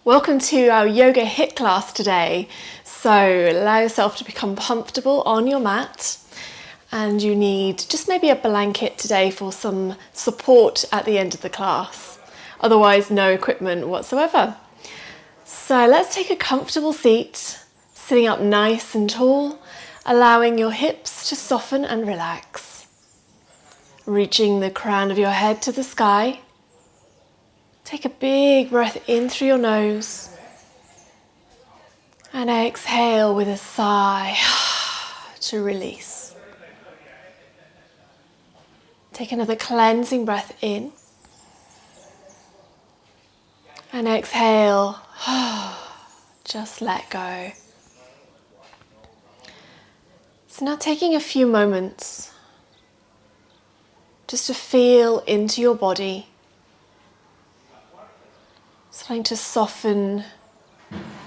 Welcome to our yoga HIIT class today. So allow yourself to become comfortable on your mat, and you need just maybe a blanket today for some support at the end of the class. Otherwise, no equipment whatsoever. So let's take a comfortable seat, sitting up nice and tall, allowing your hips to soften and relax. Reaching the crown of your head to the sky. Take a big breath in through your nose and exhale with a sigh to release. Take another cleansing breath in and exhale, just let go. So now taking a few moments just to feel into your body. Starting to soften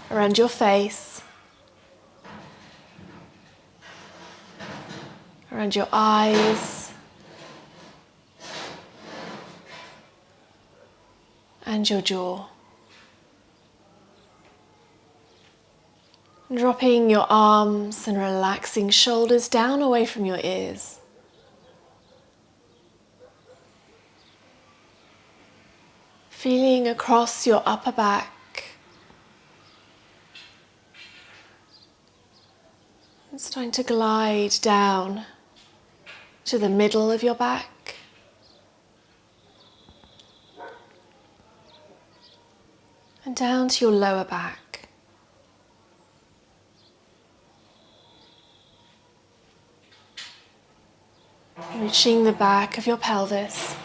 around your face, around your eyes, and your jaw. Dropping your arms and relaxing shoulders down away from your ears. Feeling across your upper back. And starting to glide down to the middle of your back. And down to your lower back. Reaching the back of your pelvis.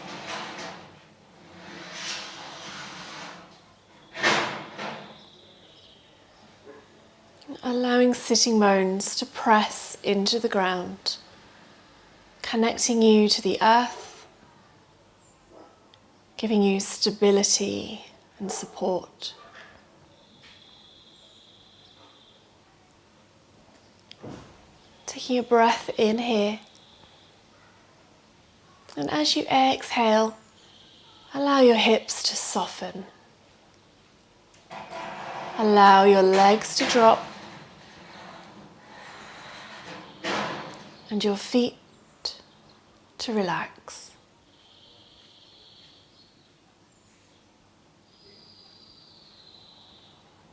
Allowing sitting bones to press into the ground, connecting you to the earth, giving you stability and support. Taking a breath in here, and as you exhale, allow your hips to soften. Allow your legs to drop. And your feet to relax.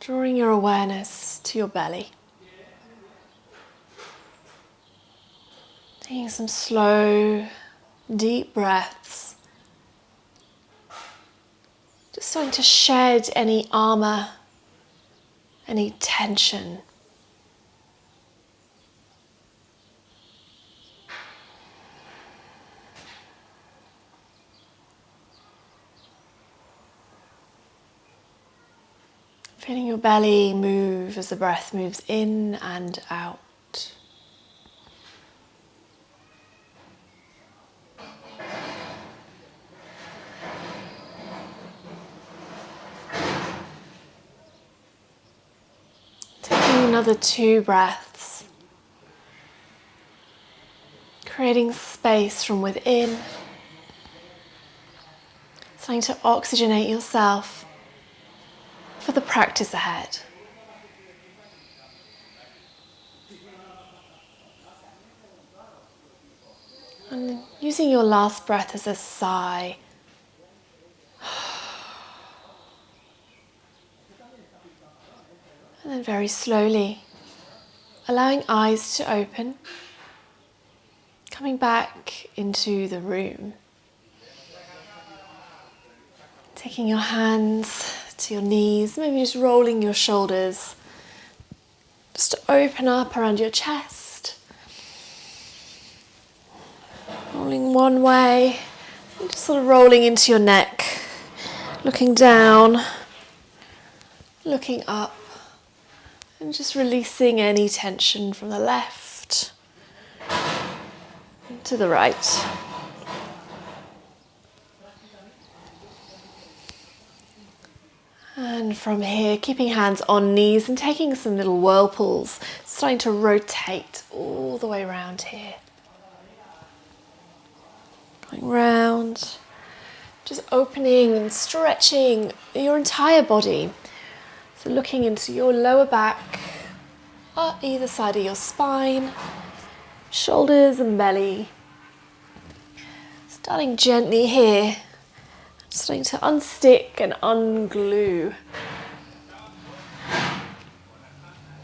Drawing your awareness to your belly. Taking some slow, deep breaths. Just starting to shed any armor, any tension. Feeling your belly move as the breath moves in and out. Taking another 2 breaths. Creating space from within. Starting to oxygenate yourself for the practice ahead. And using your last breath as a sigh. And then very slowly, allowing eyes to open, coming back into the room. Taking your hands to your knees, maybe just rolling your shoulders, just to open up around your chest. Rolling one way, and just sort of rolling into your neck, looking down, looking up, and just releasing any tension from the left to the right. And from here, keeping hands on knees and taking some little whirlpools, starting to rotate all the way around here. Going round, just opening and stretching your entire body, So looking into your lower back, either side of your spine, shoulders and belly. Starting gently here, starting to unstick and unglue.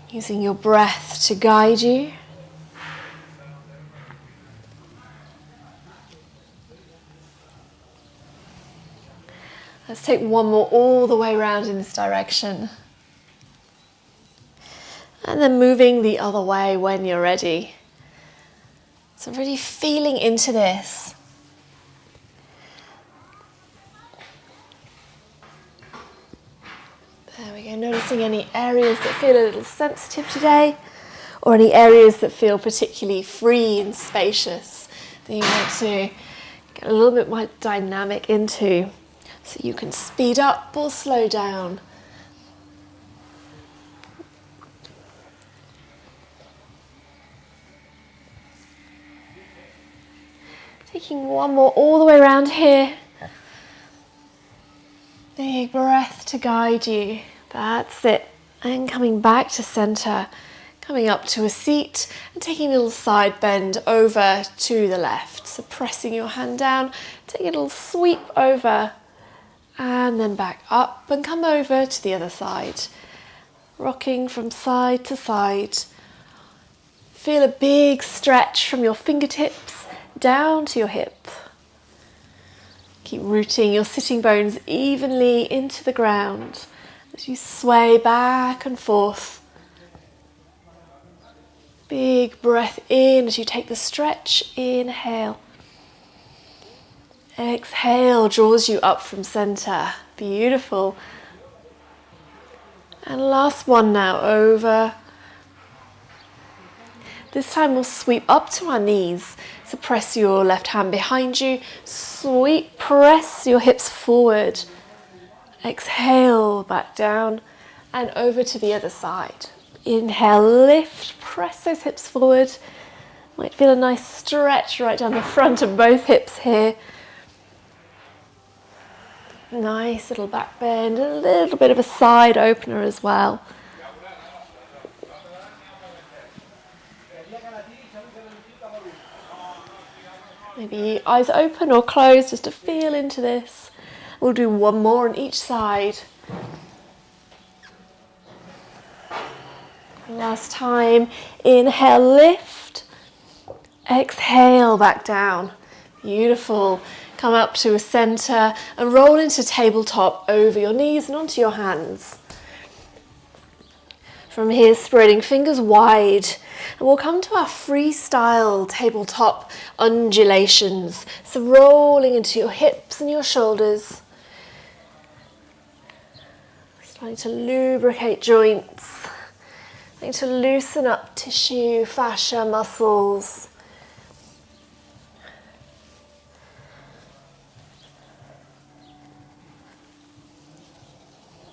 Using your breath to guide you. Let's take one more all the way around in this direction. And then moving the other way when you're ready. So really feeling into this. There we go, noticing any areas that feel a little sensitive today, or any areas that feel particularly free and spacious that you want to get a little bit more dynamic into. So you can speed up or slow down. Taking one more all the way around here. Big breath to guide you. That's it. And coming back to center, coming up to a seat and taking a little side bend over to the left. So pressing your hand down, taking a little sweep over and then back up and come over to the other side. Rocking from side to side. Feel a big stretch from your fingertips down to your hip. Keep rooting your sitting bones evenly into the ground as you sway back and forth. Big breath in as you take the stretch. Inhale. Exhale draws you up from center. Beautiful. And last one now, over. This time we'll sweep up to our knees. So press your left hand behind you. Sweep, press your hips forward. Exhale, back down and over to the other side. Inhale, lift, press those hips forward. Might feel a nice stretch right down the front of both hips here. Nice little back bend, a little bit of a side opener as well. Maybe eyes open or closed just to feel into this. We'll do one more on each side. Last time, inhale, lift. Exhale, back down. Beautiful. Come up to a center and roll into tabletop over your knees and onto your hands. From here, spreading fingers wide, and we'll come to our freestyle tabletop undulations. So rolling into your hips and your shoulders. Starting to lubricate joints. Starting to loosen up tissue, fascia, muscles.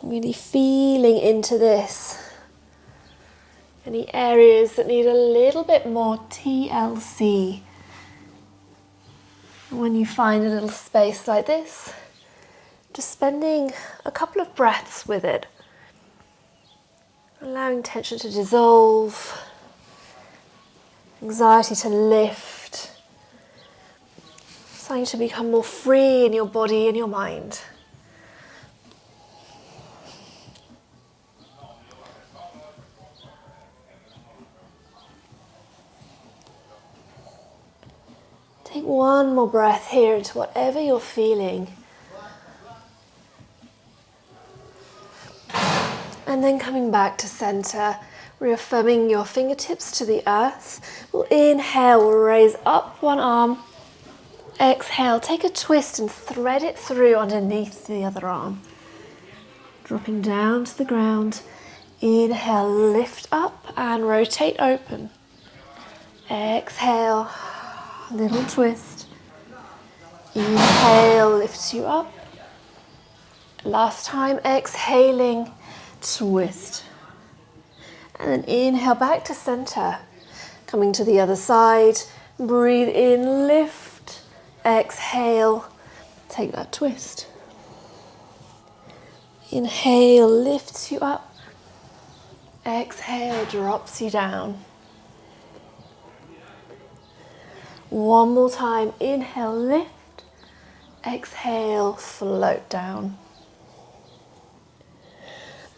Really feeling into this. Any areas that need a little bit more TLC. And when you find a little space like this, just spending a couple of breaths with it. Allowing tension to dissolve, anxiety to lift, starting to become more free in your body and your mind. Take one more breath here into whatever you're feeling. And then coming back to center, reaffirming your fingertips to the earth. We'll inhale, we'll raise up one arm. Exhale, take a twist and thread it through underneath the other arm. Dropping down to the ground. Inhale, lift up and rotate open. Exhale. Little twist. Inhale, lifts you up. Last time, exhaling, twist. And then inhale back to center. Coming to the other side. Breathe in, lift. Exhale, take that twist. Inhale, lifts you up. Exhale, drops you down. One more time, inhale, lift. Exhale, float down.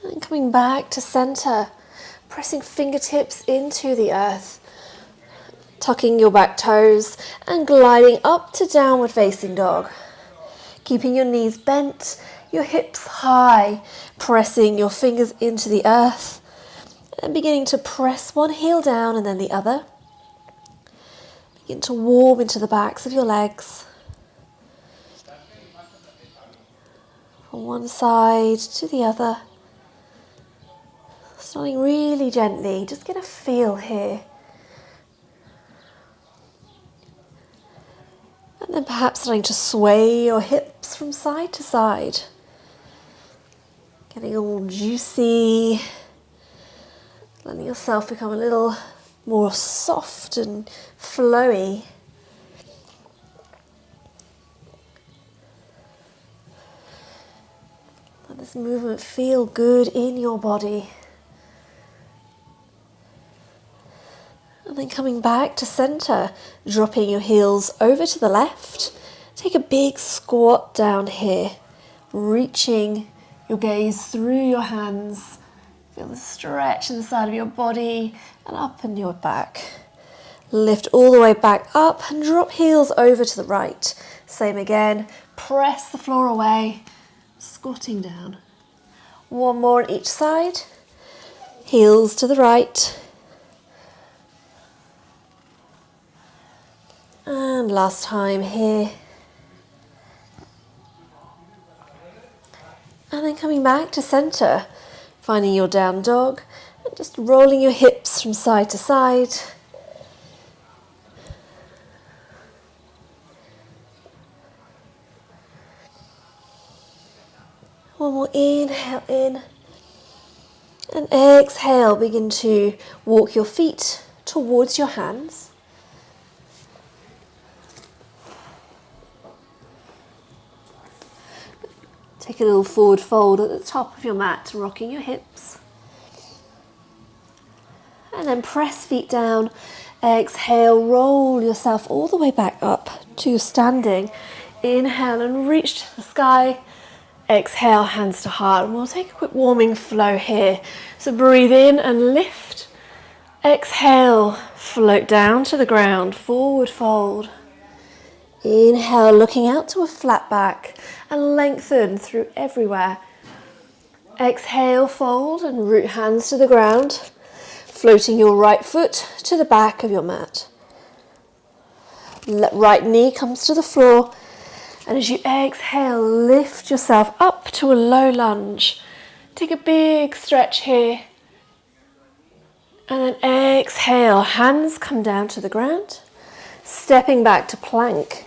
And coming back to center, pressing fingertips into the earth, tucking your back toes and gliding up to downward facing dog. Keeping your knees bent, your hips high, pressing your fingers into the earth and beginning to press one heel down and then the other. Begin to warm into the backs of your legs. From one side to the other. Starting really gently, just get a feel here. And then perhaps starting to sway your hips from side to side. Getting all juicy. Letting yourself become a little more soft and flowy. Let this movement feel good in your body. And then coming back to center, dropping your heels over to the left. Take a big squat down here, reaching your gaze through your hands. Feel the stretch in the side of your body and up in your back. Lift all the way back up and drop heels over to the right. Same again, press the floor away, squatting down. One more on each side, heels to the right. And last time here. And then coming back to center, finding your down dog and just rolling your hips from side to side. One more inhale in and exhale, begin to walk your feet towards your hands. Take a little forward fold at the top of your mat, rocking your hips. And then press feet down. Exhale, roll yourself all the way back up to standing. Inhale and reach to the sky. Exhale, hands to heart. And we'll take a quick warming flow here. So breathe in and lift. Exhale, float down to the ground, forward fold. Inhale, looking out to a flat back and lengthen through everywhere. Exhale, fold and root hands to the ground, floating your right foot to the back of your mat. Right knee comes to the floor, and as you exhale, lift yourself up to a low lunge. Take a big stretch here. And then exhale, hands come down to the ground, stepping back to plank.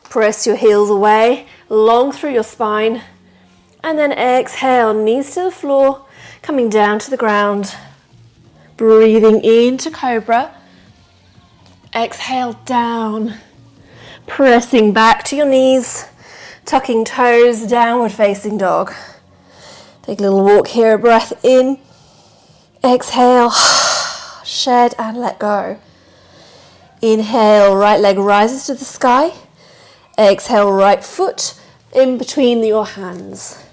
Press your heels away, long through your spine, and then exhale, knees to the floor, coming down to the ground. Breathing into cobra. Exhale, down. Pressing back to your knees, tucking toes, downward facing dog. Take a little walk here, a breath in. Exhale, shed and let go. Inhale, right leg rises to the sky. Exhale, right foot in between your hands.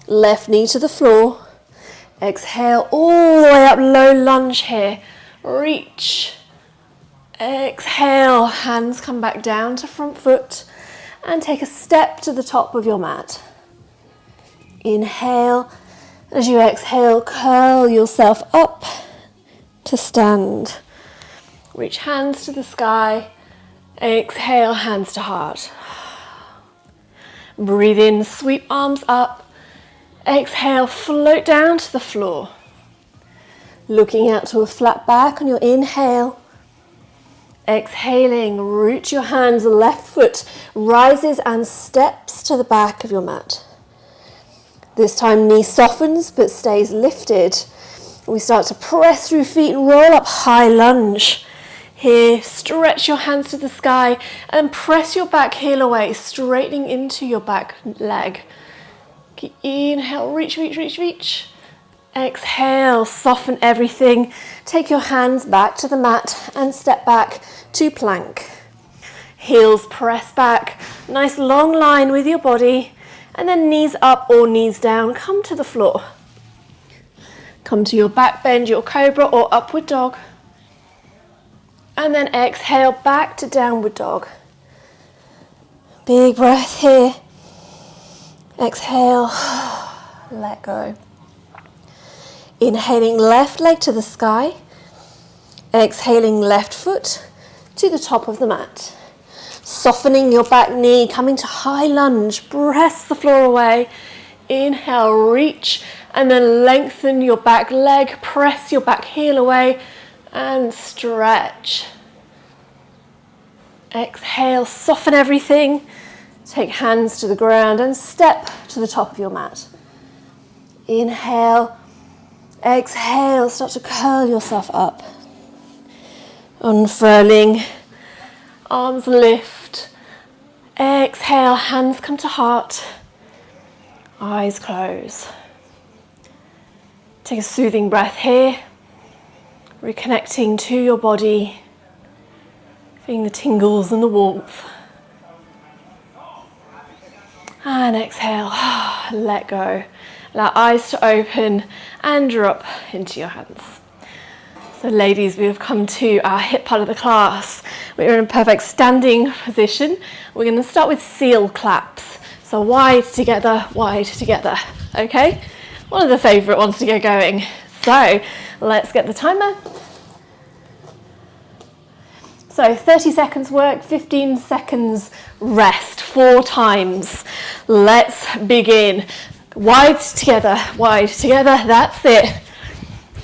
Left knee to the floor. Exhale, all the way up, low lunge here. Reach. Exhale, hands come back down to front foot and take a step to the top of your mat. Inhale. As you exhale, curl yourself up to stand. Reach hands to the sky. Exhale, hands to heart. Breathe in, sweep arms up. Exhale, float down to the floor. Looking out to a flat back on your inhale. Exhaling, root your hands, left foot rises and steps to the back of your mat. This time knee softens but stays lifted. We start to press through feet and roll up, high lunge. Here, stretch your hands to the sky and press your back heel away, straightening into your back leg. Inhale, reach, reach, reach, reach. Exhale, soften everything. Take your hands back to the mat and step back to plank. Heels press back, nice long line with your body, and then knees up or knees down, come to the floor. Come to your back bend, your cobra or upward dog. And then exhale back to downward dog. Big breath here. Exhale, let go. Inhaling left leg to the sky. Exhaling left foot to the top of the mat. Softening your back knee, coming to high lunge, press the floor away. Inhale, reach, and then lengthen your back leg, press your back heel away, and stretch. Exhale, soften everything. Take hands to the ground and step to the top of your mat. Inhale, exhale, start to curl yourself up. Unfurling, arms lift. Exhale, hands come to heart. Eyes close. Take a soothing breath here. Reconnecting to your body. Feeling the tingles and the warmth. And exhale, let go. Allow eyes to open and drop into your hands. So ladies, we have come to our hip part of the class. We're in a perfect standing position. We're going to start with seal claps. So wide together, okay? One of the favourite ones to get going. So let's get the timer. So 30 seconds work, 15 seconds rest, 4 times. Let's begin. Wide together, that's it.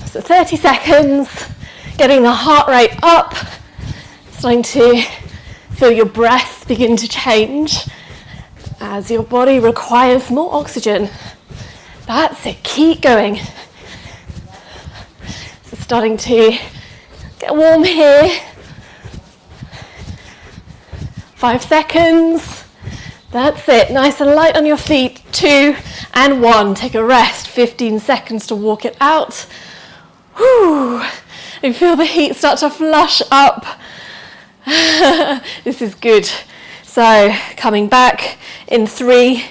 So 30 seconds, getting the heart rate up, starting to feel your breath begin to change as your body requires more oxygen. That's it, keep going. So starting to get warm here. 5 seconds. That's it. Nice and light on your feet. 2 and 1. Take a rest. 15 seconds to walk it out. Whew. And feel the heat start to flush up. This is good. So coming back in 3,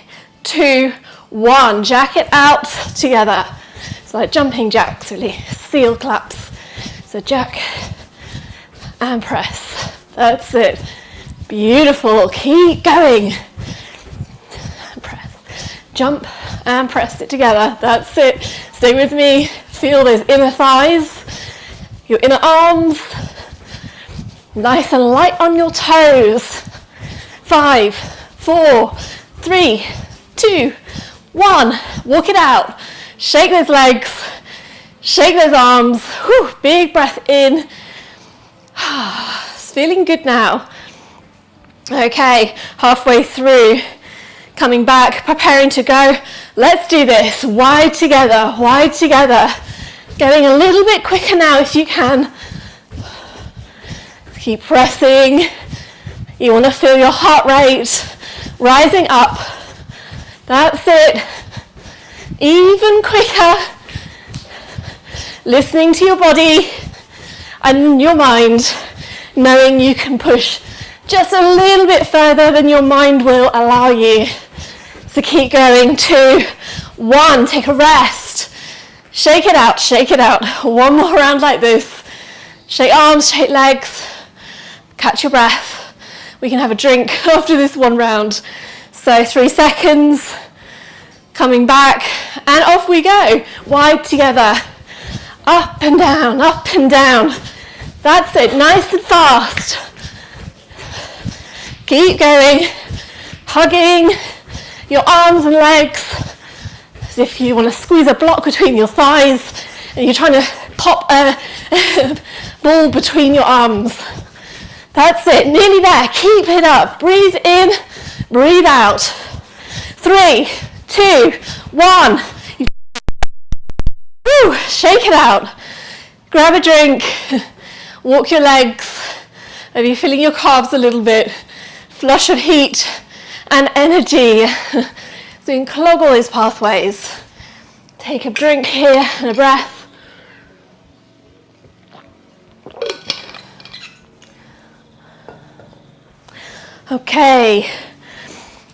2, 1. Jack it out together. It's like jumping jacks, really. Seal claps. So jack and press. That's it. Beautiful, keep going. Press, jump and press it together. That's it. Stay with me. Feel those inner thighs, your inner arms. Nice and light on your toes. 5, 4, 3, 2, 1. Walk it out. Shake those legs. Shake those arms. Whew, big breath in. It's feeling good now. Okay, halfway through, coming back, preparing to go. Let's do this, wide together, getting a little bit quicker now if you can. Keep pressing. You want to feel your heart rate rising up. That's it. Even quicker. Listening to your body and your mind, knowing you can push just a little bit further than your mind will allow you. So keep going. 2, 1, take a rest. Shake it out. One more round like this. Shake arms, shake legs. Catch your breath. We can have a drink after this one round. So 3 seconds. Coming back and off we go. Wide together. Up and down. That's it, nice and fast. Keep going, hugging your arms and legs as if you want to squeeze a block between your thighs and you're trying to pop a ball between your arms. That's it, nearly there. Keep it up. Breathe in, breathe out. 3, 2, 1. Woo, shake it out. Grab a drink. Walk your legs. Maybe feeling your calves a little bit. Flush of heat and energy. So you can clog all those pathways. Take a drink here and a breath. Okay,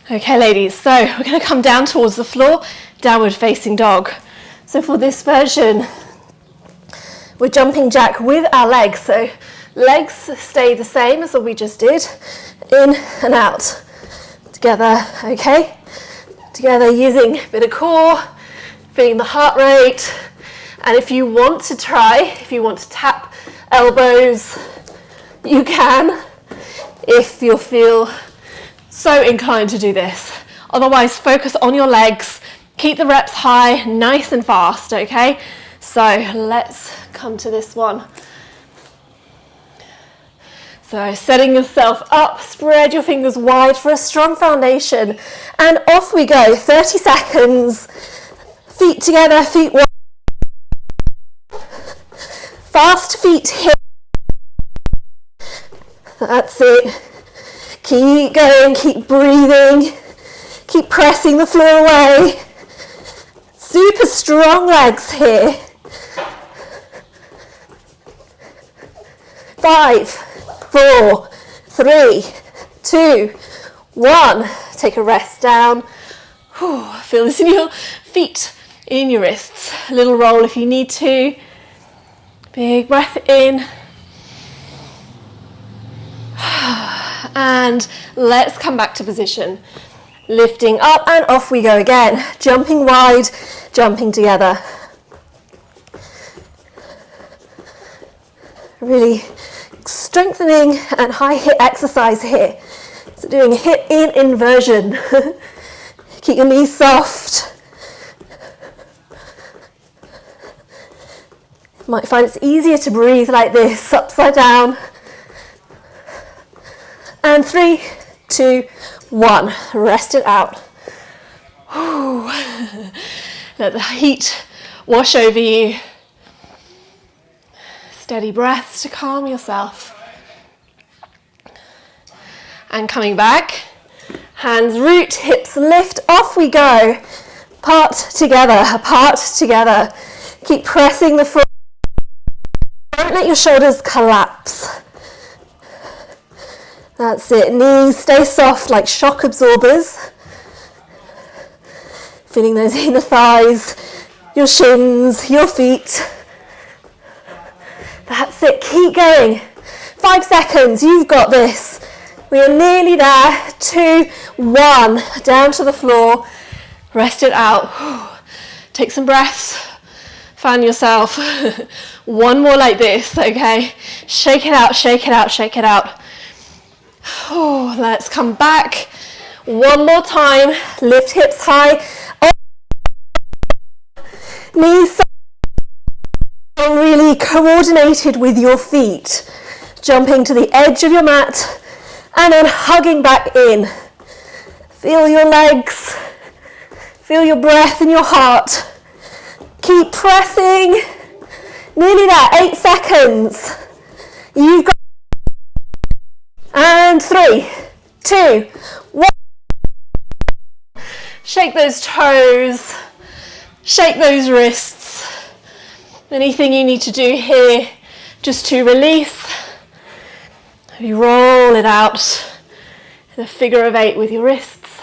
ladies, so we're going to come down towards the floor, downward facing dog. So for this version, we're jumping jack with our legs. So legs stay the same as what we just did, in and out, together, okay? Together using a bit of core, feeling the heart rate. And if you want to tap elbows, you can, if you feel so inclined to do this. Otherwise, focus on your legs, keep the reps high, nice and fast, okay? So let's come to this one. So setting yourself up, spread your fingers wide for a strong foundation, and off we go, 30 seconds, feet together, feet wide, fast feet here, that's it, keep going, keep breathing, keep pressing the floor away, super strong legs here, 5, 4, 3, 2, 1. Take a rest down. Feel this in your feet, in your wrists. A little roll if you need to. Big breath in. And let's come back to position. Lifting up and off we go again. Jumping wide, jumping together. Really strengthening and high hit exercise here. So doing a hip in inversion. Keep your knees soft. You might find it's easier to breathe like this, upside down. And 3, 2, 1. Rest it out. Let the heat wash over you. Steady breaths to calm yourself. And coming back, hands root, hips lift, off we go. Apart together. Keep pressing the floor. Don't let your shoulders collapse. That's it, knees stay soft like shock absorbers. Feeling those inner thighs, your shins, your feet. That's it, keep going. 5 seconds, you've got this. We are nearly there. 2, 1, down to the floor. Rest it out. Take some breaths. Fan yourself. One more like this, okay? Shake it out, shake it out, shake it out. Let's come back. One more time. Lift hips high. Knees really coordinated with your feet. Jumping to the edge of your mat and then hugging back in. Feel your legs. Feel your breath and your heart. Keep pressing. Nearly there. 8 seconds. You've got. And 3, 2, 1. Shake those toes. Shake those wrists. Anything you need to do here just to release. You roll it out in a figure of 8 with your wrists.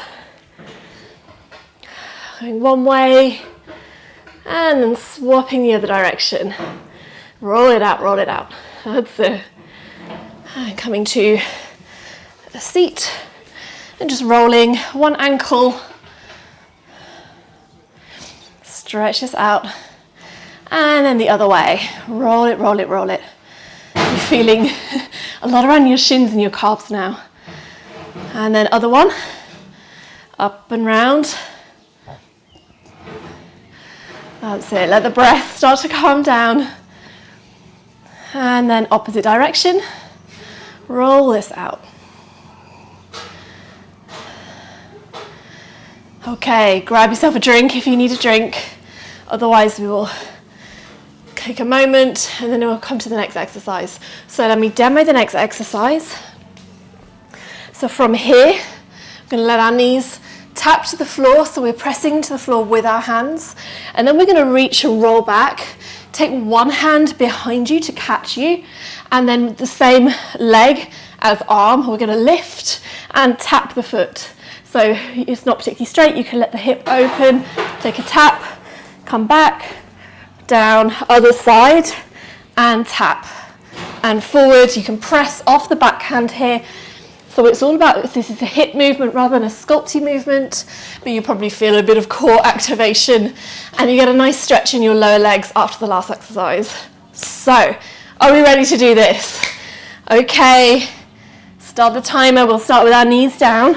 Going one way and then swapping the other direction. Roll it out, roll it out. That's it. And coming to a seat and just rolling one ankle. Stretch this out. And then the other way. Roll it, roll it, roll it. You're feeling a lot around your shins and your calves now. And then other one. Up and round. That's it. Let the breath start to calm down. And then opposite direction. Roll this out. Okay, grab yourself a drink if you need a drink. Otherwise, we will take a moment and then we'll come to the next exercise. So let me demo the next exercise. So from here, I'm going to let our knees tap to the floor, so we're pressing to the floor with our hands, and then we're going to reach and roll back. Take one hand behind you to catch you, and then the same leg as arm, we're going to lift and tap the foot. So it's not particularly straight, you can let the hip open, take a tap, come back, down, other side, and tap. And forward, you can press off the backhand here. So it's all about, this is a hip movement rather than a sculpty movement, but you probably feel a bit of core activation and you get a nice stretch in your lower legs after the last exercise. So, are we ready to do this? Okay, start the timer. We'll start with our knees down.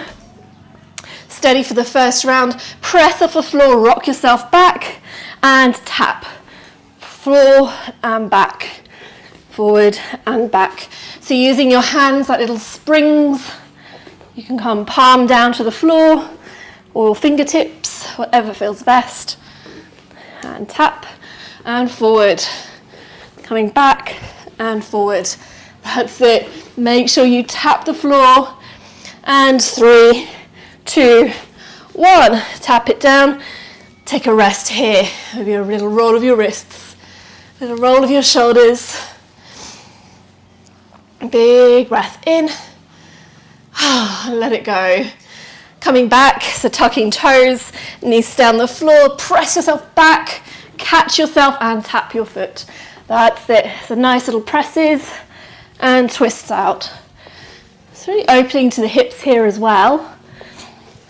Steady for the first round. Press off the floor, rock yourself back and tap. Floor and back. Forward and back. So using your hands like little springs, you can come palm down to the floor or fingertips, whatever feels best. And tap and forward. Coming back and forward. That's it. Make sure you tap the floor. And 3, 2, 1. Tap it down. Take a rest here. Maybe a little roll of your wrists. A little roll of your shoulders. Big breath in, and let it go. Coming back, so tucking toes, knees down the floor, press yourself back, catch yourself and tap your foot. That's it. So nice little presses and twists out. It's really opening to the hips here as well.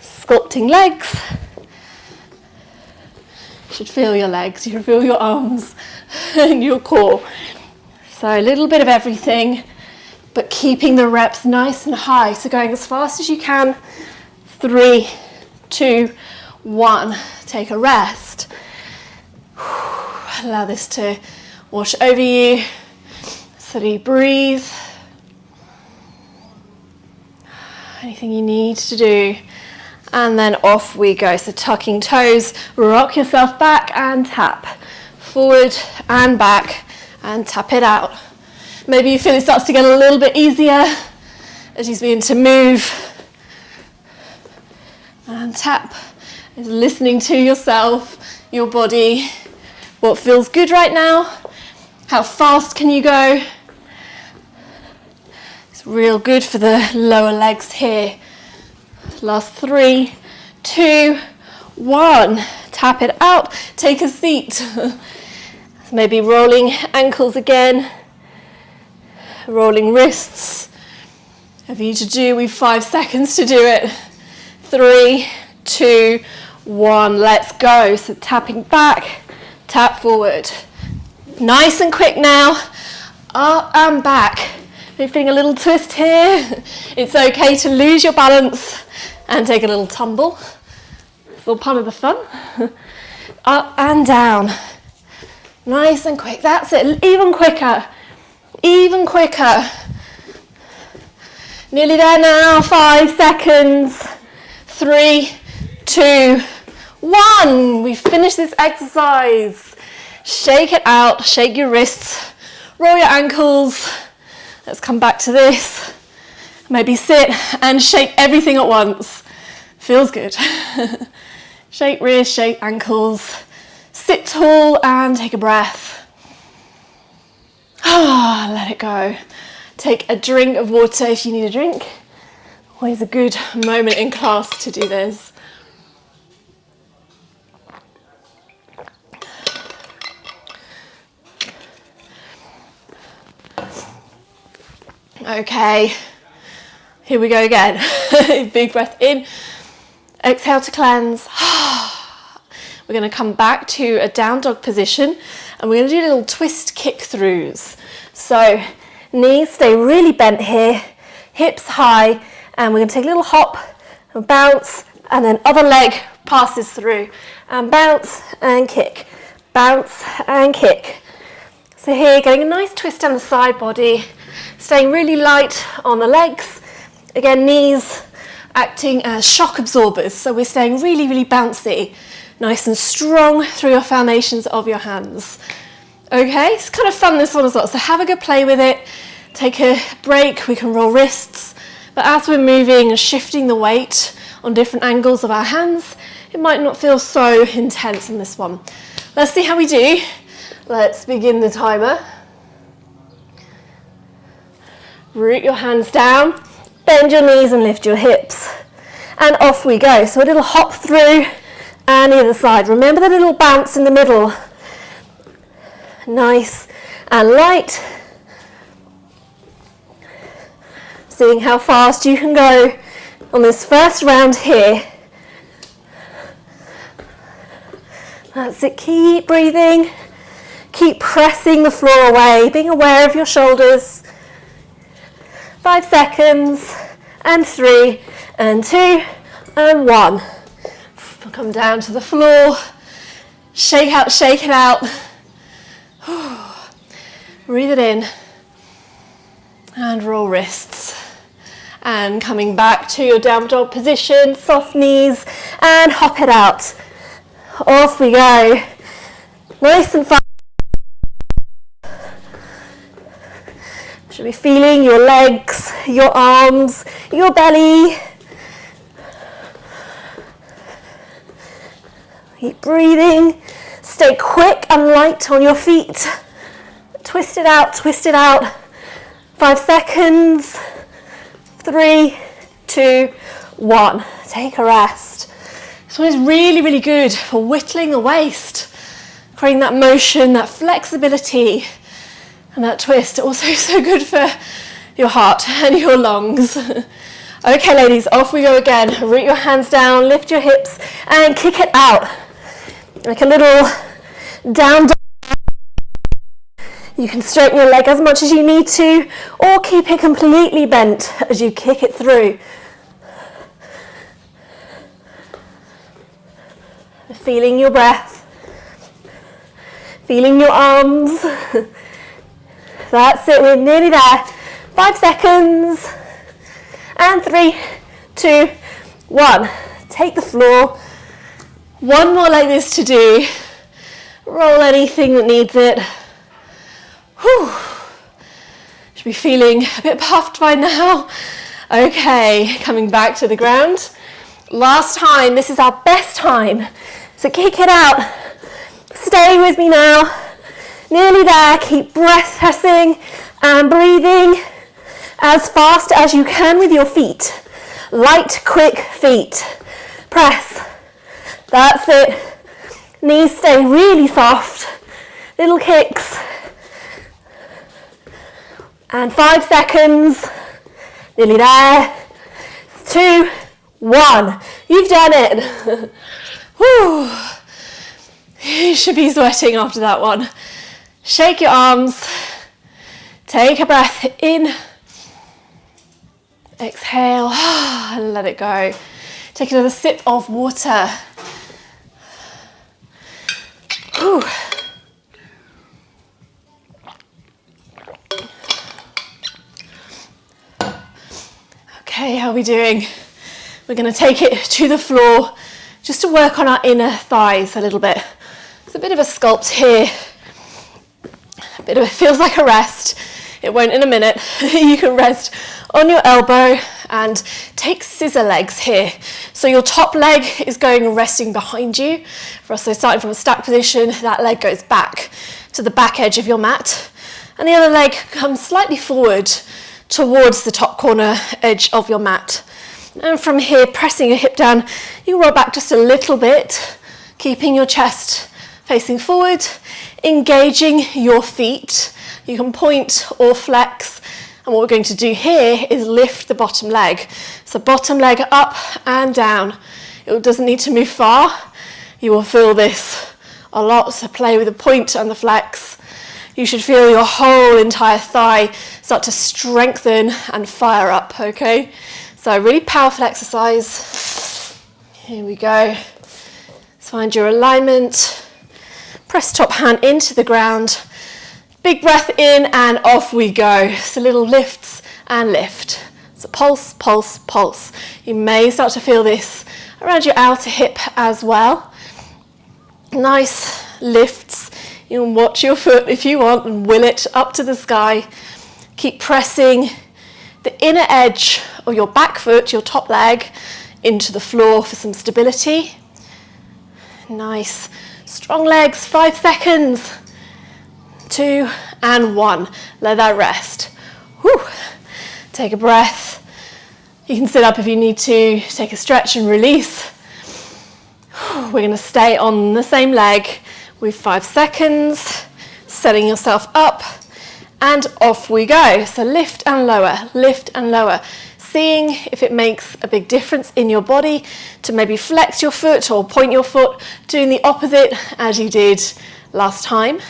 Sculpting legs. You should feel your legs, you should feel your arms and your core. So a little bit of everything, but keeping the reps nice and high. So going as fast as you can. 3, 2, 1. Take a rest. Allow this to wash over you. Steady breathe. Anything you need to do. And then off we go. So tucking toes, rock yourself back and tap. Forward and back and tap it out. Maybe you feel it starts to get a little bit easier as you begin to move. And tap is listening to yourself, your body, what feels good right now, how fast can you go. It's real good for the lower legs here. Last 3, 2, 1. Tap it out, take a seat. Maybe rolling ankles again. Rolling wrists. Have you to do, we've 5 seconds to do it. 3, 2, 1, let's go. So tapping back, tap forward. Nice and quick now. Up and back. Are you feeling a little twist here? It's okay to lose your balance and take a little tumble. It's all part of the fun. Up and down. Nice and quick, that's it, even quicker. Even quicker. Nearly there now, 5 seconds. 3, 2, 1. We've finished this exercise. Shake it out, shake your wrists, roll your ankles. Let's come back to this. Maybe sit and shake everything at once. Feels good. Shake wrists, shake ankles. Sit tall and take a breath. Let it go. Take a drink of water if you need a drink. Always a good moment in class to do this. Okay, here we go again. Big breath in. Exhale to cleanse. We're going to come back to a down dog position and we're going to do little twist kick throughs. So knees stay really bent here, hips high, and we're going to take a little hop and bounce, and then other leg passes through and bounce and kick, bounce and kick. So here, getting a nice twist down the side body, staying really light on the legs. Again, knees acting as shock absorbers, so we're staying really, really bouncy, nice and strong through your foundations of your hands. Okay, it's kind of fun this one as well, so have a good play with it. Take a break, we can roll wrists, but as we're moving and shifting the weight on different angles of our hands, it might not feel so intense in this one. Let's see how we do. Let's begin the timer. Root your hands down, bend your knees and lift your hips. And off we go. So a little hop through and the other side. Remember the little bounce in the middle. Nice and light. Seeing how fast you can go on this first round here. That's it, keep breathing. Keep pressing the floor away, being aware of your shoulders. 5 seconds, and 3, and 2, and 1. Come down to the floor. Shake out, shake it out. Breathe it in. And roll wrists. And coming back to your downward dog position, soft knees, and hop it out. Off we go. Nice and fast. Should be feeling your legs, your arms, your belly. Keep breathing. Stay quick and light on your feet. Twist it out, twist it out. 5 seconds. 3, 2, 1. Take a rest. This one is really, really good for whittling the waist, creating that motion, that flexibility, and that twist. Also so good for your heart and your lungs. Okay, ladies, off we go again. Root your hands down, lift your hips, and kick it out. Like a little down dog. You can straighten your leg as much as you need to, or keep it completely bent as you kick it through. Feeling your breath, feeling your arms. That's it, we're nearly there. 5 seconds, and 3, 2, 1. Take the floor. One more like this to do. Roll anything that needs it. Whew. Should be feeling a bit puffed by now. Okay, coming back to the ground. Last time, this is our best time. So kick it out. Stay with me now. Nearly there. Keep breath pressing and breathing as fast as you can with your feet. Light, quick feet. Press. That's it. Knees stay really soft. Little kicks. And 5 seconds. Nearly there. 2, 1. You've done it. Whew. You should be sweating after that one. Shake your arms. Take a breath in. Exhale and let it go. Take another sip of water. Whew. Okay, how are we doing? We're going to take it to the floor just to work on our inner thighs a little bit. It's a bit of a sculpt here. It feels like a rest. It won't in a minute. You can rest on your elbow and take scissor legs here. So your top leg is going and resting behind you. So starting from a stack position, that leg goes back to the back edge of your mat. And the other leg comes slightly forward towards the top corner edge of your mat. And from here, pressing your hip down, you roll back just a little bit, keeping your chest facing forward, engaging your feet. You can point or flex. And what we're going to do here is lift the bottom leg. So bottom leg up and down. It doesn't need to move far. You will feel this a lot. So play with the point and the flex. You should feel your whole entire thigh start to strengthen and fire up, okay? So really powerful exercise. Here we go. So find your alignment. Press top hand into the ground. Big breath in and off we go. So little lifts and lift. So pulse, pulse, pulse. You may start to feel this around your outer hip as well. Nice lifts. You can watch your foot if you want and will it up to the sky. Keep pressing the inner edge of your back foot, your top leg, into the floor for some stability. Nice. Strong legs, 5 seconds. 2 and 1. Let that rest. Whew. Take a breath. You can sit up if you need to. Take a stretch and release. We're going to stay on the same leg with 5 seconds. Setting yourself up. And off we go. So lift and lower, lift and lower. Seeing if it makes a big difference in your body to maybe flex your foot or point your foot, doing the opposite as you did last time.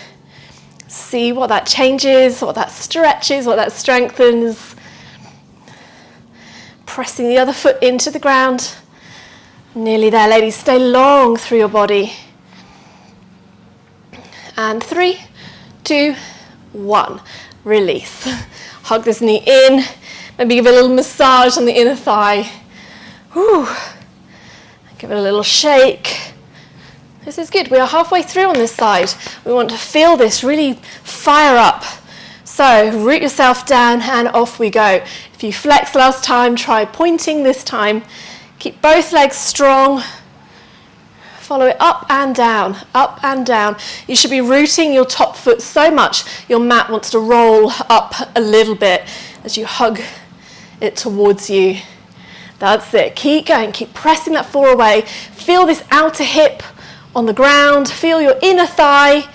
See what that changes, what that stretches, what that strengthens. Pressing the other foot into the ground. Nearly there, ladies. Stay long through your body. And 3, 2, 1. Release. Hug this knee in. Maybe give it a little massage on the inner thigh. Whew. Give it a little shake. This is good. We are halfway through on this side. We want to feel this really fire up. So root yourself down and off we go. If you flexed last time, try pointing this time. Keep both legs strong. Follow it up and down, up and down. You should be rooting your top foot so much your mat wants to roll up a little bit as you hug it towards you. That's it. Keep going. Keep pressing that floor away. Feel this outer hip on the ground. Feel your inner thigh.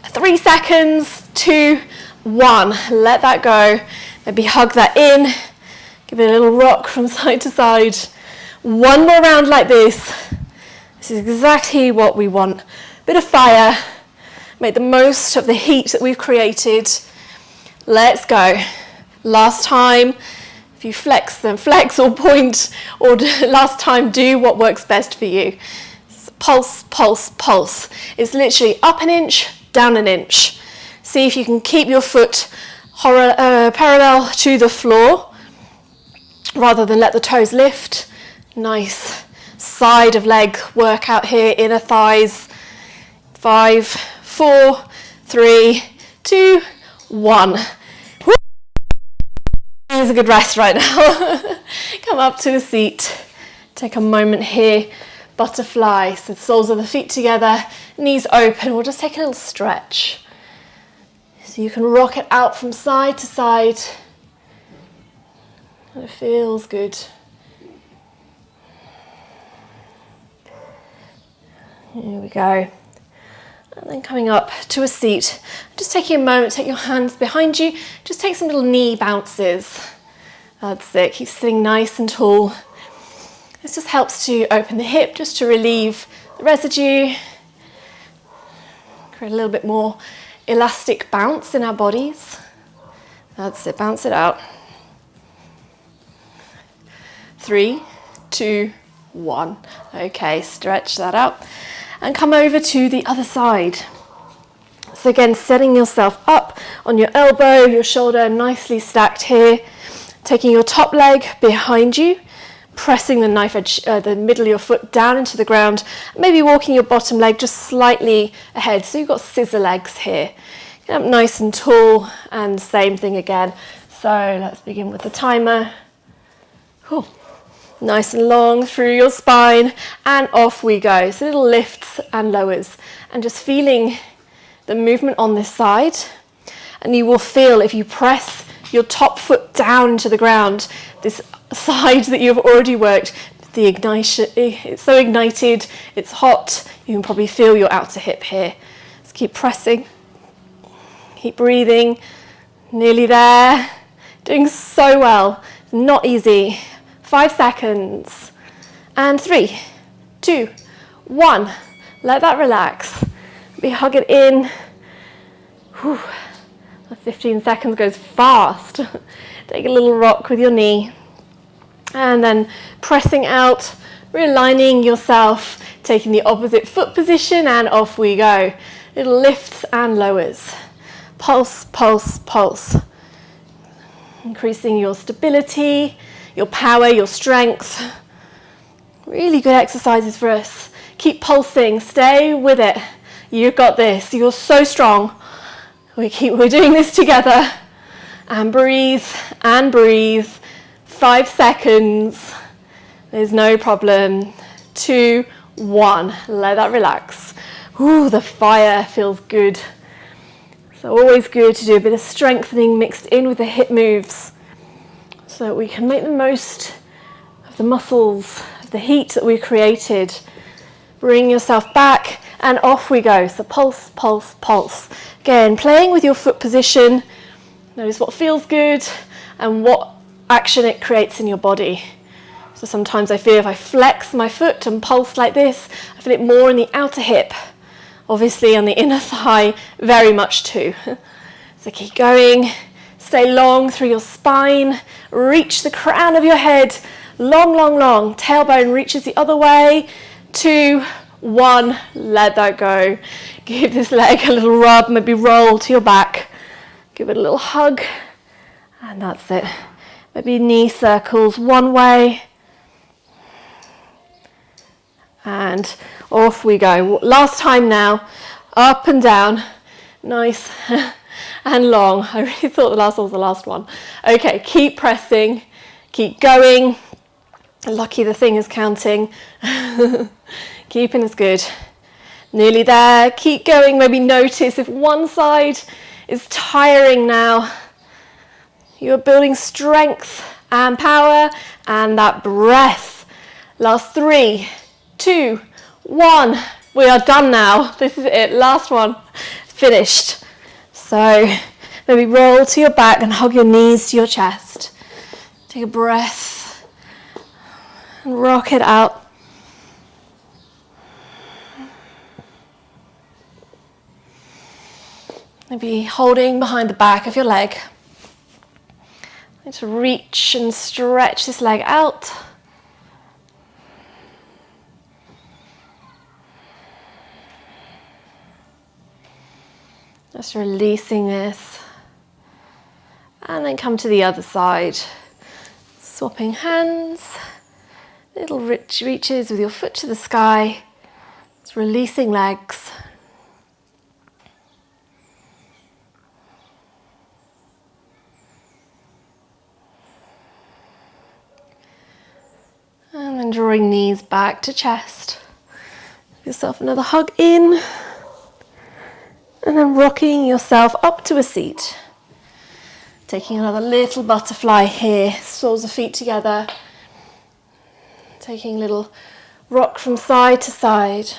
3 seconds. 2, 1. Let that go. Maybe hug that in. Give it a little rock from side to side. One more round like this. This is exactly what we want. Bit of fire. Make the most of the heat that we've created. Let's go. Last time, if you flex, then flex or point, or last time, do what works best for you. Pulse, pulse, pulse. It's literally up an inch, down an inch. See if you can keep your foot parallel to the floor rather than let the toes lift. Nice side of leg workout here, inner thighs. 5, 4, 3, 2, 1. Here's a good rest right now. Come up to a seat. Take a moment here. Butterfly. So the soles of the feet together, knees open. We'll just take a little stretch. So you can rock it out from side to side. And it feels good. Here we go. And then coming up to a seat. Just taking a moment, take your hands behind you. Just take some little knee bounces. That's it. Keep sitting nice and tall. This just helps to open the hip, just to relieve the residue. Create a little bit more elastic bounce in our bodies. That's it. Bounce it out. 3, 2, 1. Okay, stretch that out. And come over to the other side. So again, setting yourself up on your elbow, your shoulder nicely stacked here. Taking your top leg behind you, pressing the knife edge, the middle of your foot down into the ground. Maybe walking your bottom leg just slightly ahead. So you've got scissor legs here. Get up nice and tall, and same thing again. So let's begin with the timer. Cool. Nice and long through your spine, and off we go. So little lifts and lowers, and just feeling the movement on this side. And you will feel, if you press your top foot down into the ground, this side that you've already worked, the ignition, it's so ignited, it's hot. You can probably feel your outer hip here. Just keep pressing, keep breathing. Nearly there. Doing so well. Not easy. 5 seconds. And 3, 2, 1. Let that relax. Maybe hug it in. Whew. 15 seconds goes fast. Take a little rock with your knee. And then pressing out, realigning yourself, taking the opposite foot position, and off we go. Little lifts and lowers. Pulse, pulse, pulse. Increasing your stability, your power, your strength. Really good exercises for us. Keep pulsing, stay with it. You've got this, you're so strong. We're doing this together. And breathe, and breathe. 5 seconds. There's no problem. 2, 1. Let that relax. Ooh, the fire feels good. So always good to do a bit of strengthening mixed in with the hip moves so that we can make the most of the muscles, of the heat that we've created. Bring yourself back and off we go. So pulse, pulse, pulse. Again, playing with your foot position. Notice what feels good and what action it creates in your body. So sometimes I feel if I flex my foot and pulse like this, I feel it more in the outer hip. Obviously on the inner thigh, very much too. So keep going. Stay long through your spine. Reach the crown of your head. Long, long, long. Tailbone reaches the other way. 2, 1. Let that go. Give this leg a little rub. Maybe roll to your back. Give it a little hug. And that's it. Maybe knee circles one way. And off we go. Last time now. Up and down. Nice and long. I really thought the last one was the last one. Okay, keep pressing. Keep going. Lucky the thing is counting. Keeping is good. Nearly there. Keep going. Maybe notice if one side is tiring now. You're building strength and power and that breath. Last 3, 2, 1. We are done now. This is it. Last one. Finished. So maybe roll to your back and hug your knees to your chest. Take a breath and rock it out. Maybe holding behind the back of your leg. To reach and stretch this leg out. Just releasing this. And then come to the other side. Swapping hands. Little reaches with your foot to the sky. Just releasing legs. And then drawing knees back to chest. Give yourself another hug in. And then rocking yourself up to a seat. Taking another little butterfly here. Soles of feet together. Taking a little rock from side to side.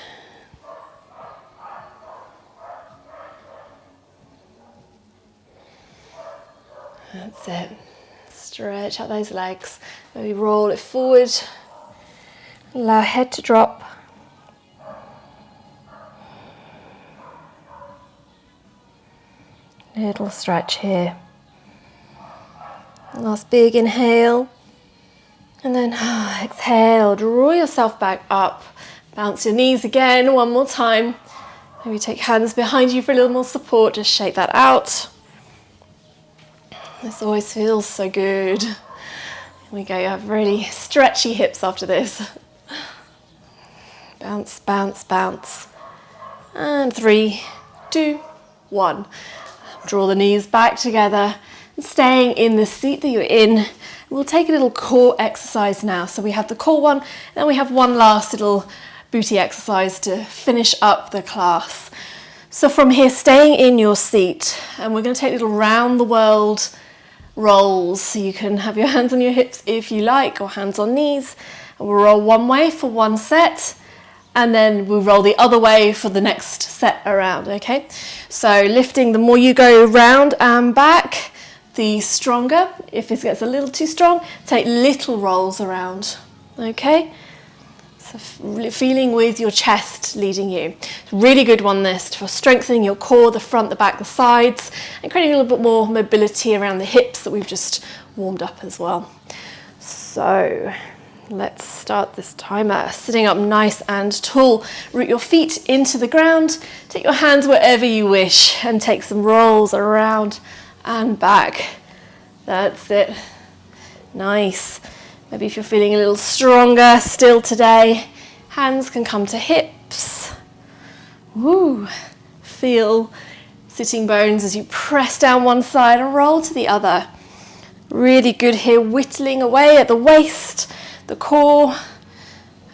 That's it. Stretch out those legs. Maybe roll it forward. Allow head to drop. Little stretch here. Last big inhale. And then exhale. Draw yourself back up. Bounce your knees again. One more time. Maybe take hands behind you for a little more support. Just shake that out. This always feels so good. Here we go. You have really stretchy hips after this. Bounce, bounce, bounce. And 3, 2, 1. Draw the knees back together and staying in the seat that you're in. We'll take a little core exercise now. So we have the core one, and then we have one last little booty exercise to finish up the class. So from here, staying in your seat, and we're going to take little round the world rolls. So you can have your hands on your hips if you like, or hands on knees. And we'll roll one way for one set. And then we'll roll the other way for the next set around, okay? So lifting, the more you go round and back, the stronger. If this gets a little too strong, take little rolls around, okay? So feeling with your chest leading you. Really good one this for strengthening your core, the front, the back, the sides, and creating a little bit more mobility around the hips that we've just warmed up as well. So let's start this timer. Sitting up nice and tall. Root your feet into the ground. Take your hands wherever you wish and take some rolls around and back. That's it. Nice. Maybe if you're feeling a little stronger still today, hands can come to hips. Woo. Feel sitting bones as you press down one side and roll to the other. Really good here, whittling away at the waist. the core.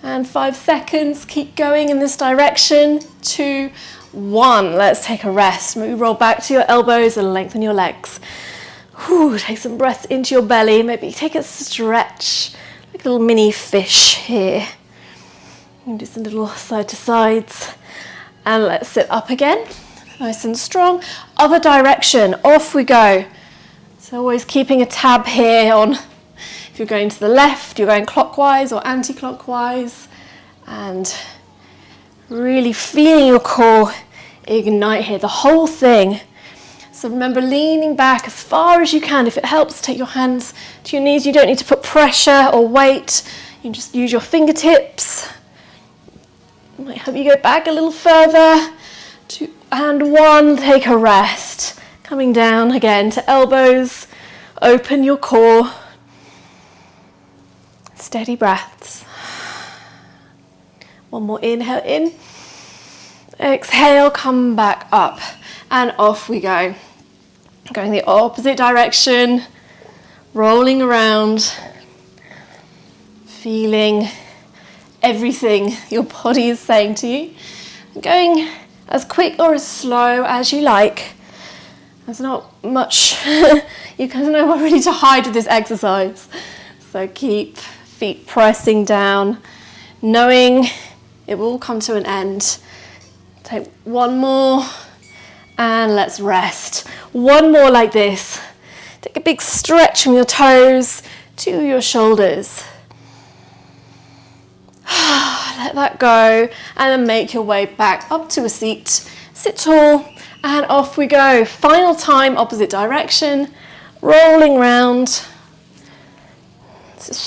And 5 seconds, keep going in this direction. 2, 1, let's take a rest. Maybe roll back to your elbows and lengthen your legs. Whew, take some breaths into your belly. Maybe take a stretch, like a little mini fish here. You can do some little side to sides. And let's sit up again, nice and strong. Other direction, off we go. So always keeping a tab here on if you're going to the left, you're going clockwise or anti-clockwise. And really feeling your core ignite here, the whole thing. So remember, leaning back as far as you can. If it helps, take your hands to your knees. You don't need to put pressure or weight. You can just use your fingertips. Might help you go back a little further. 2 and 1, take a rest. Coming down again to elbows. Open your core. Steady breaths. One more inhale in. Exhale, come back up. And off we go. Going the opposite direction. Rolling around. Feeling everything your body is saying to you. Going as quick or as slow as you like. There's not much you can know really to hide with this exercise. So keep feet pressing down, knowing it will come to an end. Take one more and let's rest. One more like this. Take a big stretch from your toes to your shoulders. Let that go and then make your way back up to a seat. Sit tall and off we go. Final time, opposite direction, rolling round. This is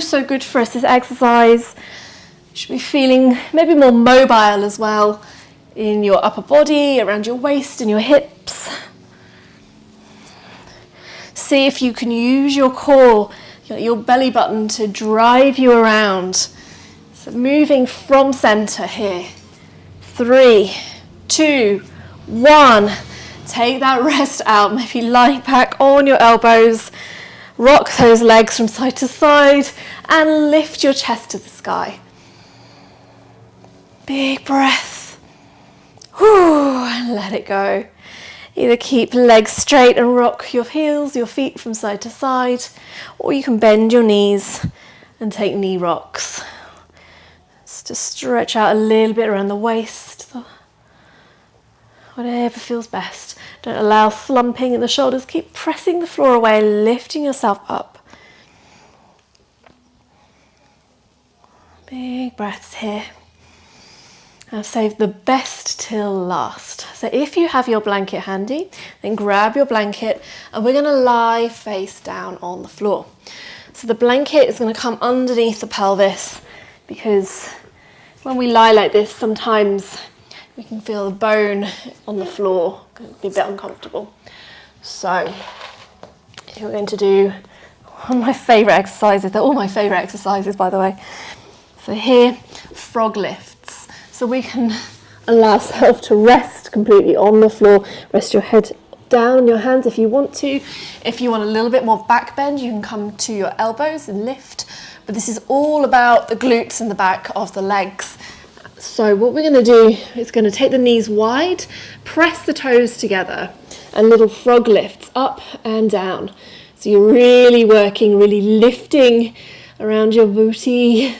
so good for us, this exercise. You should be feeling maybe more mobile as well in your upper body, around your waist and your hips. See if you can use your core, your belly button to drive you around. So moving from center here. 3, 2, 1. Take that rest out. Maybe lying back on your elbows. Rock those legs from side to side and lift your chest to the sky. Big breath. Whew, and let it go. Either keep legs straight and rock your heels, your feet from side to side, or you can bend your knees and take knee rocks. Just to stretch out a little bit around the waist. Whatever feels best. Don't allow slumping in the shoulders. Keep pressing the floor away, lifting yourself up. Big breaths here. I've saved the best till last. So if you have your blanket handy, then grab your blanket and we're going to lie face down on the floor. So the blanket is going to come underneath the pelvis because when we lie like this, sometimes we can feel the bone on the floor. It can be a bit uncomfortable. So we're going to do one of my favourite exercises. They're all my favourite exercises, by the way. So here, frog lifts. So we can allow ourselves to rest completely on the floor. Rest your head down on your hands if you want to. If you want a little bit more back bend, you can come to your elbows and lift. But this is all about the glutes and the back of the legs. So what we're going to do is going to take the knees wide, press the toes together, and little frog lifts up and down. So you're really working, really lifting around your booty.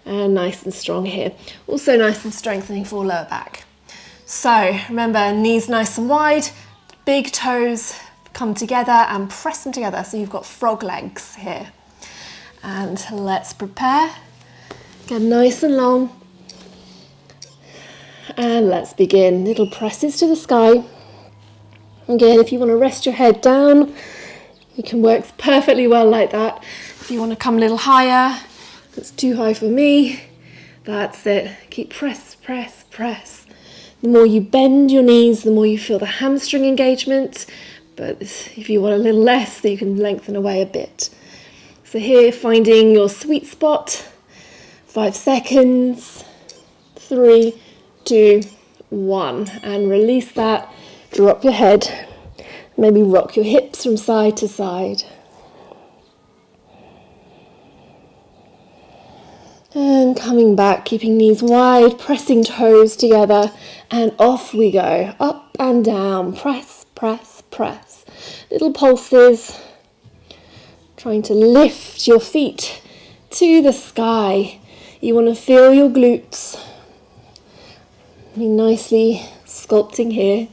And nice and strong here. Also nice and strengthening for lower back. So remember, knees nice and wide, big toes come together and press them together. So you've got frog legs here. And let's prepare. Get nice and long. And let's begin. Little presses to the sky. Again, if you want to rest your head down, you can work perfectly well like that. If you want to come a little higher, that's too high for me. That's it. Keep press. The more you bend your knees, the more you feel the hamstring engagement. But if you want a little less, you can lengthen away a bit. So here, finding your sweet spot. 5 seconds. 3, 2, 1. And release that. Drop your head. Maybe rock your hips from side to side. And coming back, keeping knees wide, pressing toes together, and off we go. Up and down, press, press, press. Little pulses, trying to lift your feet to the sky. You want to feel your glutes. Be nicely sculpting here.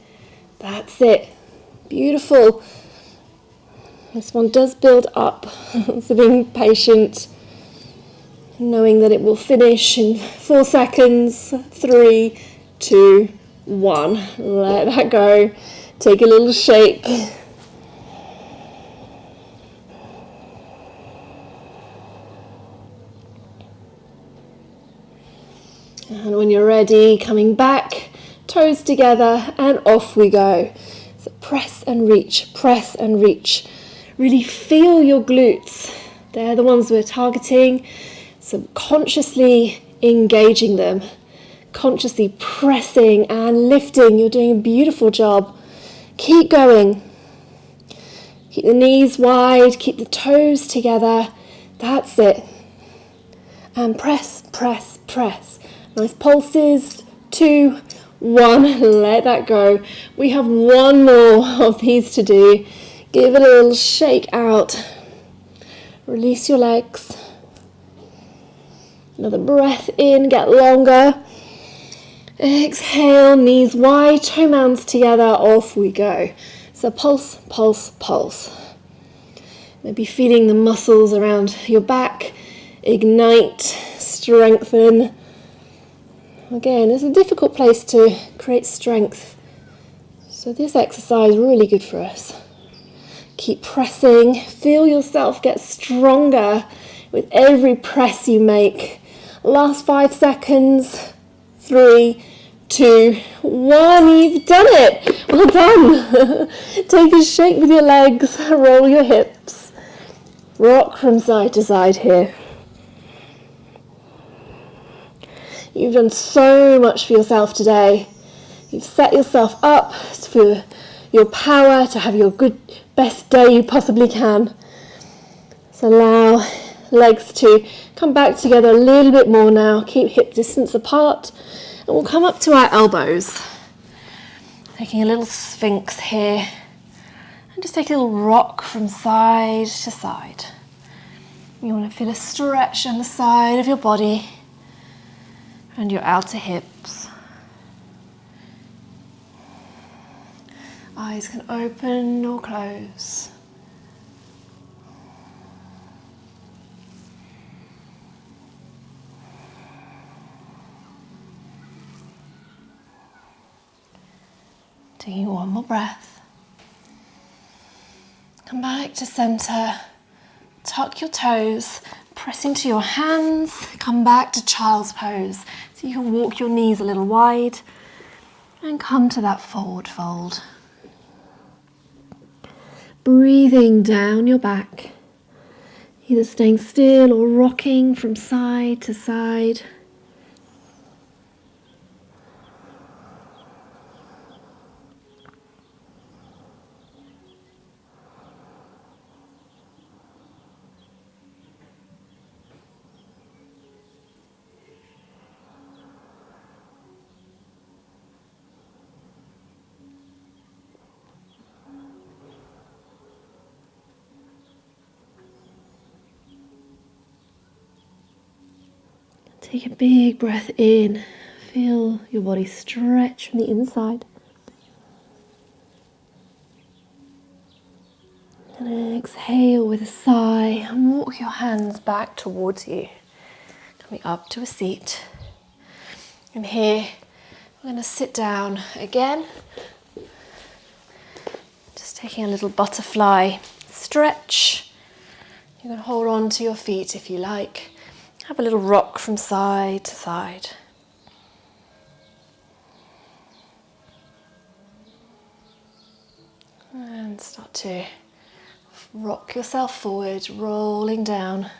That's it. Beautiful. This one does build up, so being patient, knowing that it will finish in 4 seconds. 3, 2, 1. Let that go. Take a little shake. And when you're ready, coming back, toes together, and off we go. So press and reach, press and reach. Really feel your glutes. They're the ones we're targeting. So consciously engaging them, consciously pressing and lifting. You're doing a beautiful job. Keep going. Keep the knees wide, keep the toes together. That's it. And press, press, press. Nice pulses. 2, 1. Let that go. We have one more of these to do. Give it a little shake out. Release your legs. Another breath in, get longer. Exhale, knees wide, toe mounds together, off we go. So pulse, pulse, pulse. Maybe feeling the muscles around your back. Ignite, strengthen. Again, it's a difficult place to create strength. So this exercise is really good for us. Keep pressing, feel yourself get stronger with every press you make. Last 5 seconds. 3, 2, 1. You've done it. Well done. Take a shake with your legs. Roll your hips. Rock from side to side here. You've done so much for yourself today. You've set yourself up for your power to have your best day you possibly can. So allow legs to come back together a little bit more now. Keep hip distance apart. And we'll come up to our elbows. Taking a little sphinx here. And just take a little rock from side to side. You want to feel a stretch on the side of your body and your outer hips. Eyes can open or close. Taking one more breath. Come back to center. Tuck your toes, press into your hands. Come back to child's pose. So you can walk your knees a little wide and come to that forward fold. Breathing down your back, either staying still or rocking from side to side. Take a big breath in. Feel your body stretch from the inside. And exhale with a sigh and walk your hands back towards you. Coming up to a seat. And here we're going to sit down again. Just taking a little butterfly stretch. You can hold on to your feet if you like. Have a little rock from side to side. And start to rock yourself forward, rolling down.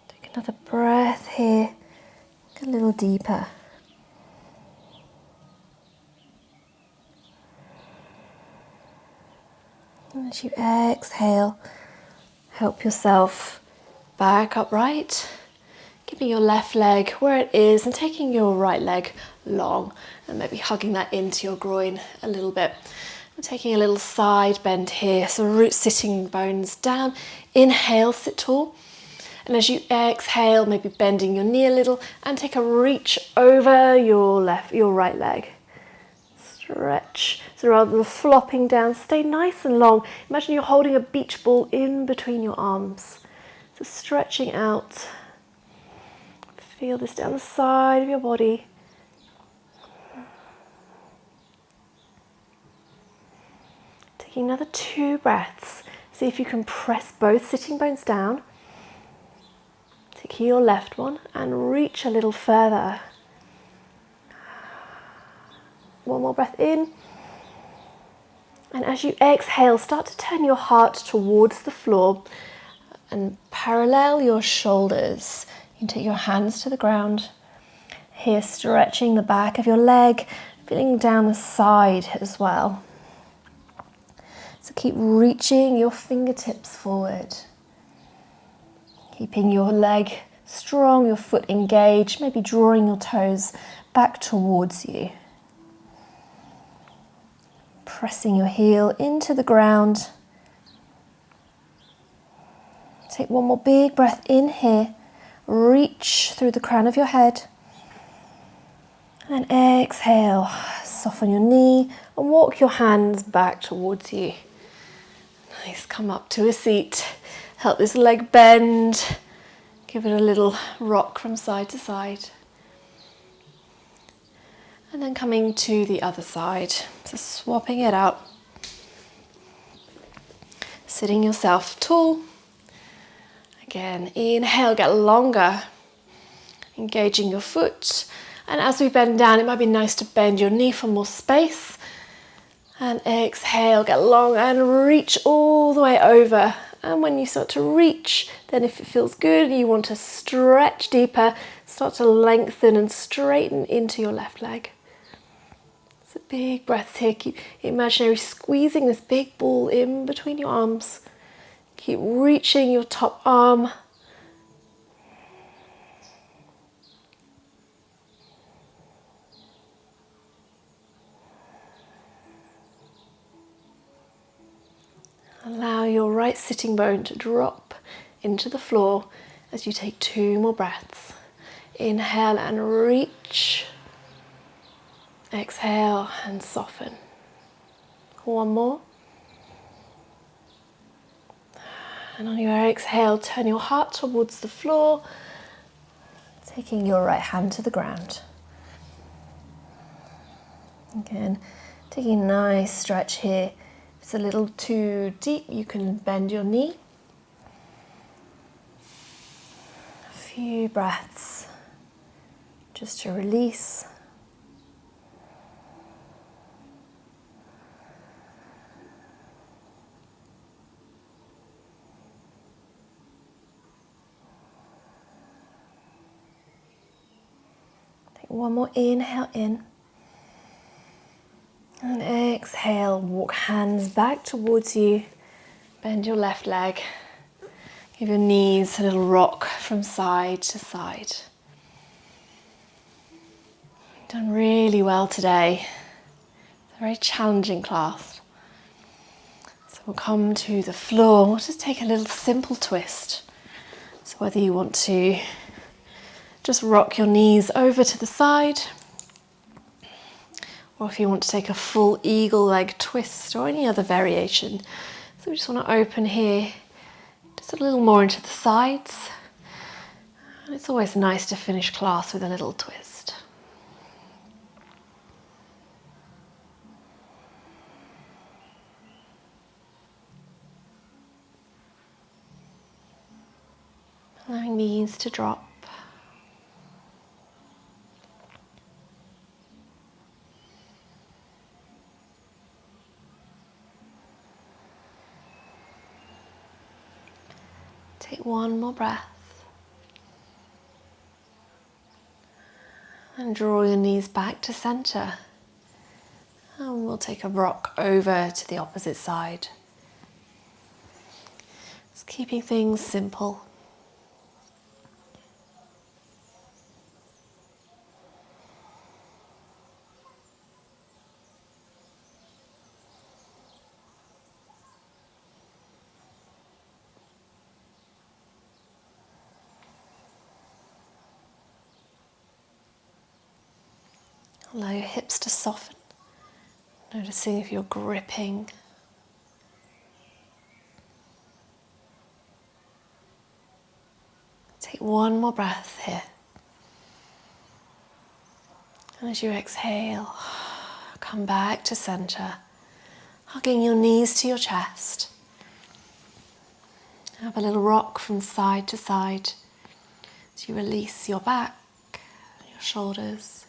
Take another breath here, get a little deeper. As you exhale, help yourself back upright, keeping your left leg where it is and taking your right leg long and maybe hugging that into your groin a little bit. I'm taking a little side bend here, so root sitting bones down. Inhale, sit tall. And as you exhale, maybe bending your knee a little and take a reach over your right leg. Stretch. So rather than flopping down, stay nice and long. Imagine you're holding a beach ball in between your arms. So stretching out. Feel this down the side of your body. Taking another 2 breaths. See if you can press both sitting bones down. Take your left one and reach a little further. One more breath in. And as you exhale, start to turn your heart towards the floor and parallel your shoulders. You can take your hands to the ground. Here, stretching the back of your leg, feeling down the side as well. So keep reaching your fingertips forward. Keeping your leg strong, your foot engaged, maybe drawing your toes back towards you. Pressing your heel into the ground. Take one more big breath in here. Reach through the crown of your head. And exhale. Soften your knee and walk your hands back towards you. Nice, come up to a seat. Help this leg bend. Give it a little rock from side to side. And then coming to the other side. So swapping it out. Sitting yourself tall. Again, inhale, get longer. Engaging your foot. And as we bend down, it might be nice to bend your knee for more space. And exhale, get long and reach all the way over. And when you start to reach, then if it feels good, you want to stretch deeper, start to lengthen and straighten into your left leg. So big breaths here. Keep imaginary squeezing this big ball in between your arms. Keep reaching your top arm. Allow your right sitting bone to drop into the floor as you take 2 more breaths. Inhale and reach. Exhale and soften. One more. And on your exhale, turn your heart towards the floor, taking your right hand to the ground. Again, taking a nice stretch here. If it's a little too deep, you can bend your knee. A few breaths just to release. Take one more inhale in. And exhale, walk hands back towards you. Bend your left leg. Give your knees a little rock from side to side. You've done really well today. It's a very challenging class. So we'll come to the floor. We'll just take a little simple twist. So whether you want to just rock your knees over to the side, or if you want to take a full eagle leg twist or any other variation. So we just want to open here just a little more into the sides. And it's always nice to finish class with a little twist. Allowing these to drop. Take one more breath. And draw your knees back to center. And we'll take a rock over to the opposite side. Just keeping things simple. Allow your hips to soften, noticing if you're gripping. Take one more breath here. And as you exhale, come back to center, hugging your knees to your chest. Have a little rock from side to side as you release your back, your shoulders.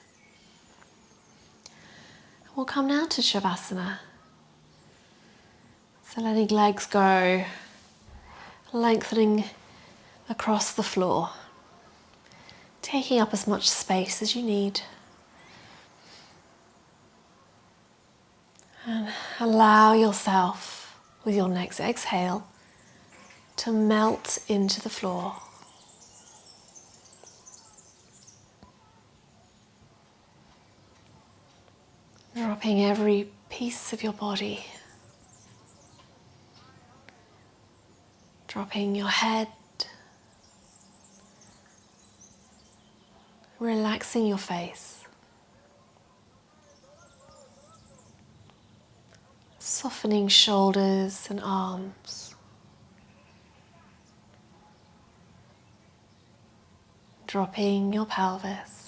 We'll come now to Shavasana. So letting legs go, lengthening across the floor, taking up as much space as you need. And allow yourself, with your next exhale, to melt into the floor. Dropping every piece of your body. Dropping your head. Relaxing your face. Softening shoulders and arms. Dropping your pelvis.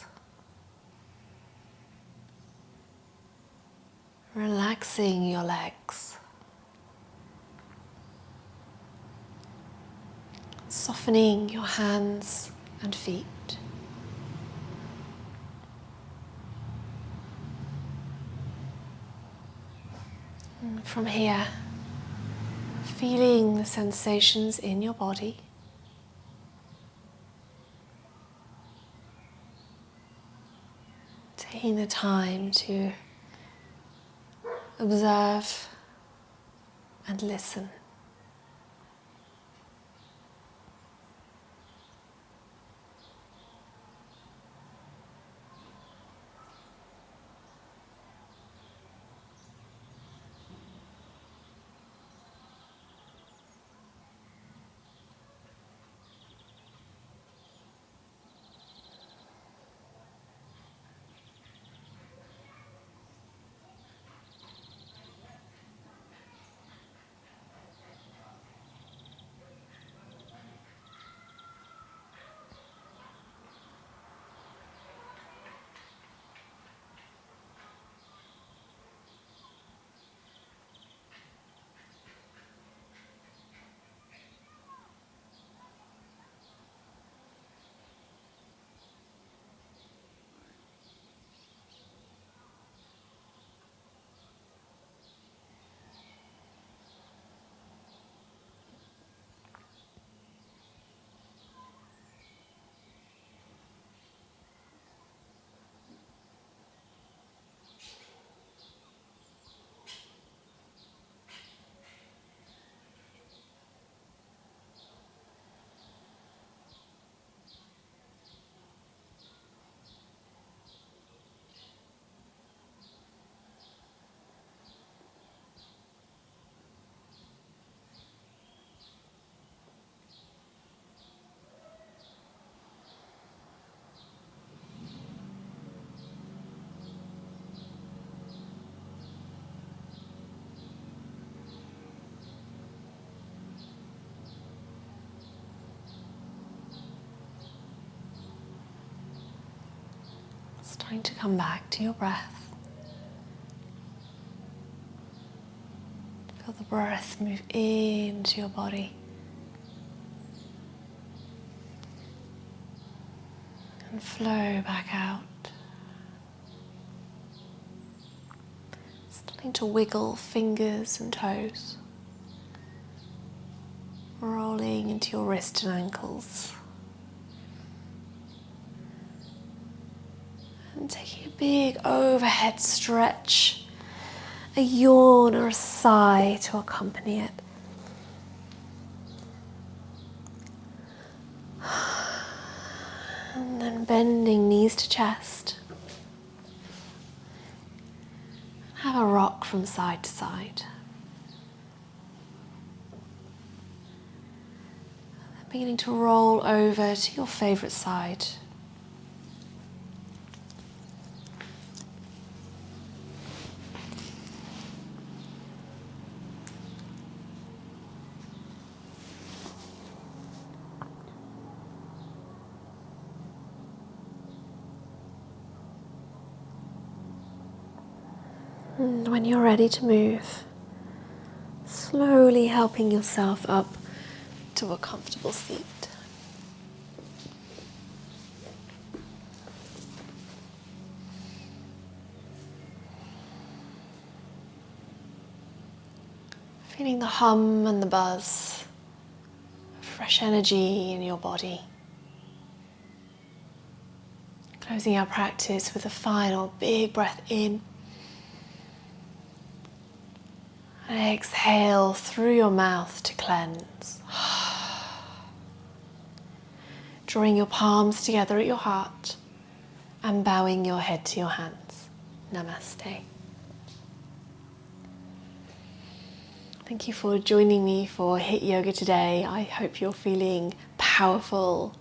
Relaxing your legs. Softening your hands and feet. And from here, feeling the sensations in your body. Taking the time to observe and listen. Starting to come back to your breath. Feel the breath move into your body and flow back out. Starting to wiggle fingers and toes, rolling into your wrists and ankles. And taking a big overhead stretch, a yawn or a sigh to accompany it. And then bending knees to chest. Have a rock from side to side. And then beginning to roll over to your favourite side. And when you're ready to move, slowly helping yourself up to a comfortable seat. Feeling the hum and the buzz of fresh energy in your body. Closing our practice with a final big breath in. And exhale through your mouth to cleanse. Drawing your palms together at your heart and bowing your head to your hands. Namaste. Thank you for joining me for HIIT Yoga today. I hope you're feeling powerful,